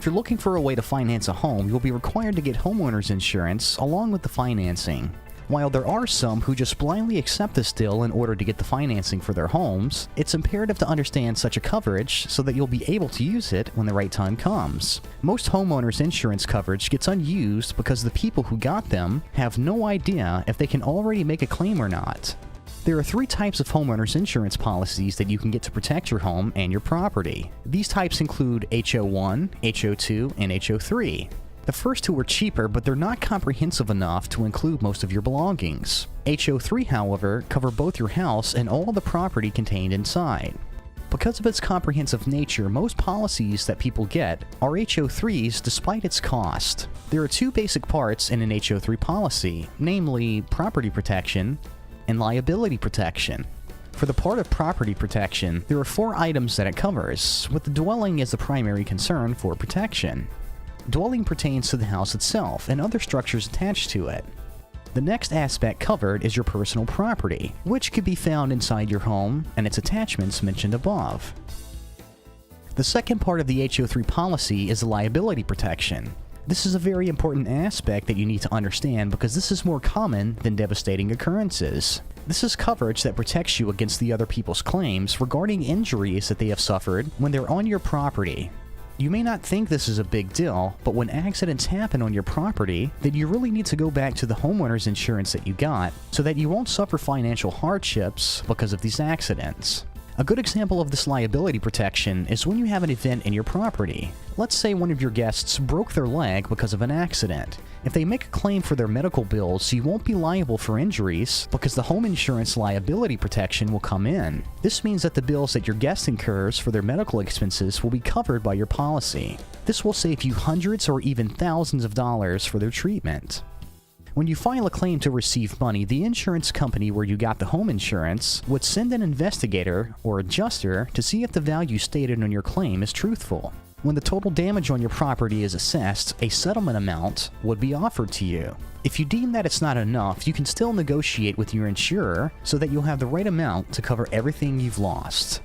If you're looking for a way to finance a home, you'll be required to get homeowners insurance along with the financing. While there are some who just blindly accept this deal in order to get the financing for their homes, it's imperative to understand such a coverage so that you'll be able to use it when the right time comes. Most homeowners insurance coverage gets unused because the people who got them have no idea if they can already make a claim or not. There are 3 types of homeowners insurance policies that you can get to protect your home and your property. These types include HO1, HO2, and HO3. The first 2 are cheaper, but they're not comprehensive enough to include most of your belongings. HO3, however, cover both your house and all the property contained inside. Because of its comprehensive nature, most policies that people get are HO3s despite its cost. There are 2 basic parts in an HO3 policy, namely property protection and liability protection. For the part of property protection, there are 4 items that it covers, with the dwelling as the primary concern for protection. Dwelling pertains to the house itself and other structures attached to it. The next aspect covered is your personal property, which could be found inside your home and its attachments mentioned above. The second part of the HO3 policy is the liability protection. This is a very important aspect that you need to understand because this is more common than devastating occurrences. This is coverage that protects you against the other people's claims regarding injuries that they have suffered when they're on your property. You may not think this is a big deal, but when accidents happen on your property, then you really need to go back to the homeowner's insurance that you got so that you won't suffer financial hardships because of these accidents. A good example of this liability protection is when you have an event in your property. Let's say one of your guests broke their leg because of an accident. If they make a claim for their medical bills, you won't be liable for injuries because the home insurance liability protection will come in. This means that the bills that your guest incurs for their medical expenses will be covered by your policy. This will save you hundreds or even thousands of dollars for their treatment. When you file a claim to receive money, the insurance company where you got the home insurance would send an investigator or adjuster to see if the value stated on your claim is truthful. When the total damage on your property is assessed, a settlement amount would be offered to you. If you deem that it's not enough, you can still negotiate with your insurer so that you'll have the right amount to cover everything you've lost.